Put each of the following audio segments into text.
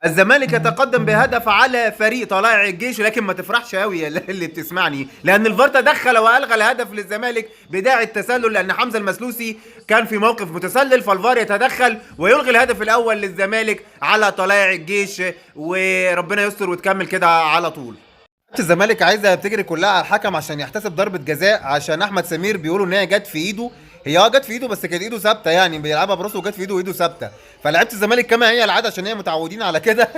الزمالك يتقدم بهدف على فريق طلائع الجيش، لكن ما تفرحش قوي يا اللي بتسمعني، لان الفار تدخل والغى الهدف للزمالك بداعي التسلل، لان حمزه المسلوسي كان في موقف متسلل، فالفار يتدخل ويلغي الهدف الاول للزمالك على طلائع الجيش، وربنا يستر وتكمل كده على طول. الزمالك عايزه بتجري كلها على الحكم عشان يحتسب ضربه جزاء، عشان احمد سمير بيقولوا ان هي جت في ايده. هي جت في ايده بس كانت ايده ثابته، يعني بيلعبها براسه وجت في ايده وايده ثابته. فلعيبه الزمالك كما هي العاده عشان هي متعودين على كده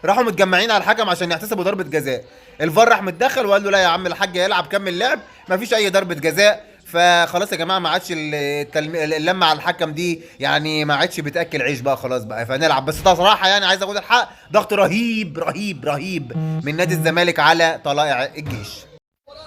راحوا متجمعين على الحكم عشان يحتسبوا ضربه جزاء. الفار راح متدخل وقال له لا يا عم الحاج يلعب كمل لعب، مفيش اي ضربه جزاء. فخلاص يا جماعه ما عادش اللمه على الحكم دي، يعني ما عادش بتاكل عيش بقى، خلاص بقى فنلعب. بس ده صراحه يعني عايز اقول الحق، ضغط رهيب رهيب رهيب من نادي الزمالك على طلائع الجيش.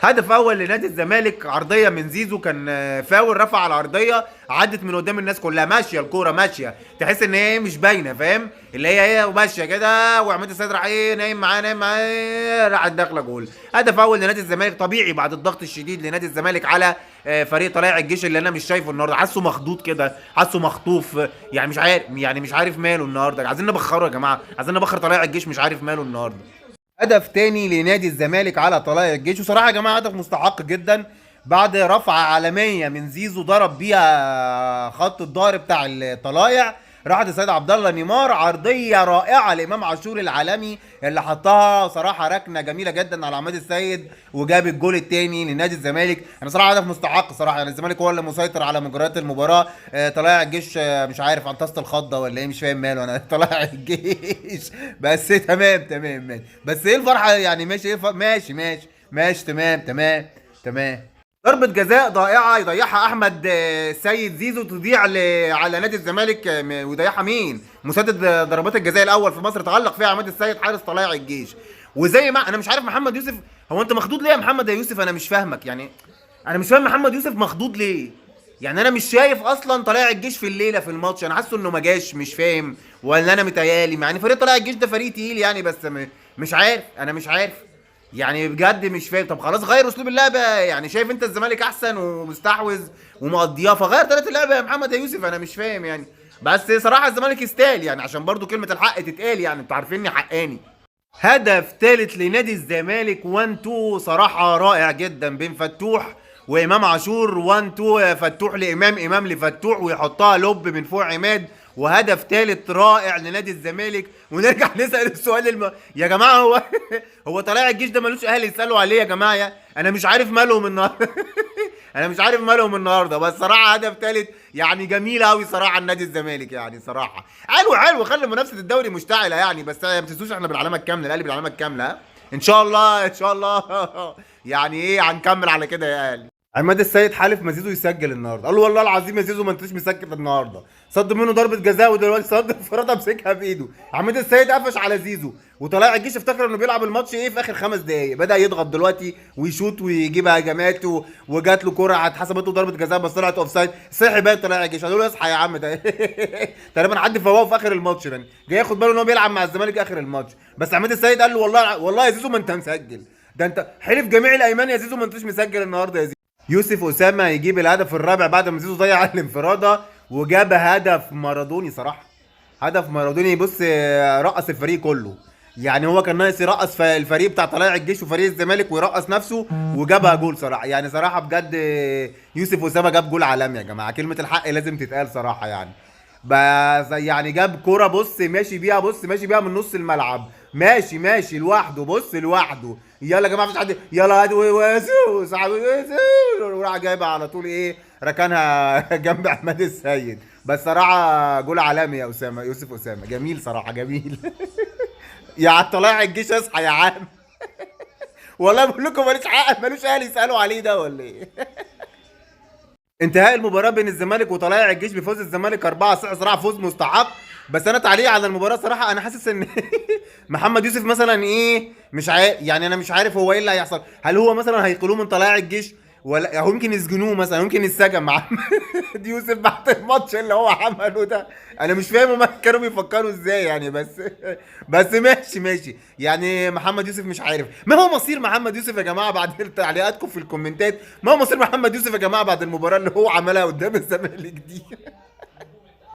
هدف اول لنادي الزمالك، عرضيه من زيزو، كان فاول، رفع على العرضيه عدت من قدام الناس كلها، ماشيه الكوره ماشيه، تحس ان هي مش باينه، فاهم؟ اللي هي ماشيه كده، وعماد السيد راح ايه نايم معاه نايم معاه، راحت داخله جول. هدف اول لنادي الزمالك طبيعي بعد الضغط الشديد لنادي الزمالك على فريق طلائع الجيش، اللي انا مش شايفه النهارده، حاسه مخضوض كده، حاسه مخطوف، يعني مش عارف، يعني مش عارف ماله النهارده. عايزين نبخره يا جماعه، عايزين نبخر طلائع الجيش، مش عارف ماله النهارده. هدف تاني لنادي الزمالك على طلائع الجيش، وصراحه يا جماعه هدف مستحق جدا، بعد رفعه عالميه من زيزو ضرب بيها خط الظهر بتاع الطلائع، راحت السيد عبد الله نيمار، عرضيه رائعه لامام عاشور العالمي اللي حطها، صراحه ركنه جميله جدا على عماد السيد، وجاب الجول الثاني لنادي الزمالك. انا صراحه هدف مستحق صراحه، يعني الزمالك هو اللي مسيطر على مجريات المباراه. طلائع الجيش مش عارف عنطست الخضه ولا ايه، مش فاهم ماله انا طلائع الجيش بس تمام تمام ماشي، بس ايه الفرحه يعني، ماشي ايه ماشي ماشي ماشي تمام تمام تمام. ضربة جزاء ضائعة يضيعها أحمد سيد زيزو، تضيع على نادي الزمالك، ويضيعها مين؟ مسدد ضربات الجزاء الأول في مصر، تألق فيها عماد السيد حارس طلائع الجيش. وزي ما أنا مش عارف محمد يوسف، هو أنت مخضوض ليه يا محمد يا يوسف؟ أنا مش فاهمك يعني، أنا مش فاهم محمد يوسف مخضوض ليه؟ يعني أنا مش شايف أصلا طلائع الجيش في الليلة في الماتش، أنا حاسه إنه ما جاش، مش فاهم، ولا أنا متهيألي، يعني فريق طلائع الجيش ده فريق تقيل يعني، بس مش عارف، أنا مش عارف يعني بجد مش فاهم. طب خلاص غير اسلوب اللعب، يعني شايف انت الزمالك احسن ومستحوذ ومقضياه، فغير طريقه اللعب يا محمد يا يوسف، انا مش فاهم يعني. بس صراحه الزمالك يستاهل يعني، عشان برضو كلمه الحق تتقال، يعني انتوا عارفيني حقاني. هدف ثالث لنادي الزمالك 1 2، صراحه رائع جدا بين فتوح وامام عاشور، 1 2 فتوح لامام، امام لفتوح، ويحطها لوب من فوق عماد، وهدف ثالث رائع لنادي الزمالك. ونرجع نسال السؤال يا جماعه، هو هو طلائع الجيش ده ملوش اهل يسالوا عليه يا جماعه؟ انا مش عارف مالهم النهارده انا مش عارف مالهم النهارده، بس صراحه هدف ثالث يعني جميل قوي صراحه النادي الزمالك، يعني صراحه حلو حلو، خلي منافسه الدوري مشتعله يعني، بس ما تنسوش احنا بالعلامه الكامله، الاهلي بالعلامه الكامله، ها ان شاء الله ان شاء الله يعني ايه هنكمل على كده يا اهلي. عماد السيد حالف ما زيزو يسجل النهارده، قال له والله العظيم يا زيزو ما انتش مسجل النهارده، صد منه ضربه جزاء، ودلوقتي صد انفراد مسكها بايده. عماد السيد قفش على زيزو، وطلائع الجيش افتكر انه بيلعب الماتش ايه في اخر 5 دقايق، بدا يضغط دلوقتي ويشوط ويجيب هجمات، وجات له كوره اتحسبت له ضربه جزاء بس طلعت اوف سايد، صحي بقى طلائع الجيش، قالوا له اصحى يا عم ده تقريبا حد فوقه في اخر الماتش، يعني جاي ياخد باله ان هو بيلعب مع الزمالك اخر الماتش، بس عماد السيد قال له والله والله يا زيزو ما انت مسجل، ده انت حلف جميع الايمان يا زيزو ما انتش مسجل النهارده يا زيزو. يوسف اسامه يجيب الهدف الرابع بعد ما زيزو ضيع الانفراده، وجاب هدف مارادوني صراحه، هدف مارادوني، بص رقص الفريق كله، يعني هو كان ناقص يرقص في الفريق بتاع طلائع الجيش وفريق الزمالك ويرقص نفسه، وجابها جول صراحه، يعني صراحه بجد يوسف اسامه جاب جول عالمي يا جماعه، كلمه الحق لازم تتقال صراحه يعني. بس يعني جاب كوره، بص ماشي بيها، بص ماشي بيها من نص الملعب، ماشي ماشي لوحده، بص لوحده، يلا يا جماعه مفيش حد، يلا هات وراح جايبها على طول، ايه ركنها جنب عماد السيد. بس صراحه جول عالمي يا اسامه، يوسف اسامه جميل صراحه جميل يا طلائع الجيش اصحى يا عم والله بقول لكم ماليش حق، مالوش اهل يسالوا عليه ده ولا ايه انتهاء المباراة بين الزمالك وطلائع الجيش بفوز الزمالك 4-0، صراحة فوز مستحق. بس انا تعليق على المباراة صراحة، انا حاسس ان محمد يوسف مثلا ايه، مش عارف يعني، انا مش عارف هو ايه اللي هيحصل، هل هو مثلا هيقولوه من طلائع الجيش، ولا هو يمكن يسجنوه مثلا، يمكن يتسجن مع محمد يوسف بعد الماتش اللي هو عمله ده، انا مش فاهم هما كانوا بيفكروا ازاي يعني، بس ماشي ماشي يعني. محمد يوسف مش عارف ما هو مصير محمد يوسف يا جماعه، بعد تعليقاتكم في الكومنتات، ما هو مصير محمد يوسف يا جماعه بعد المباراه اللي هو عملها قدام الزمالك دي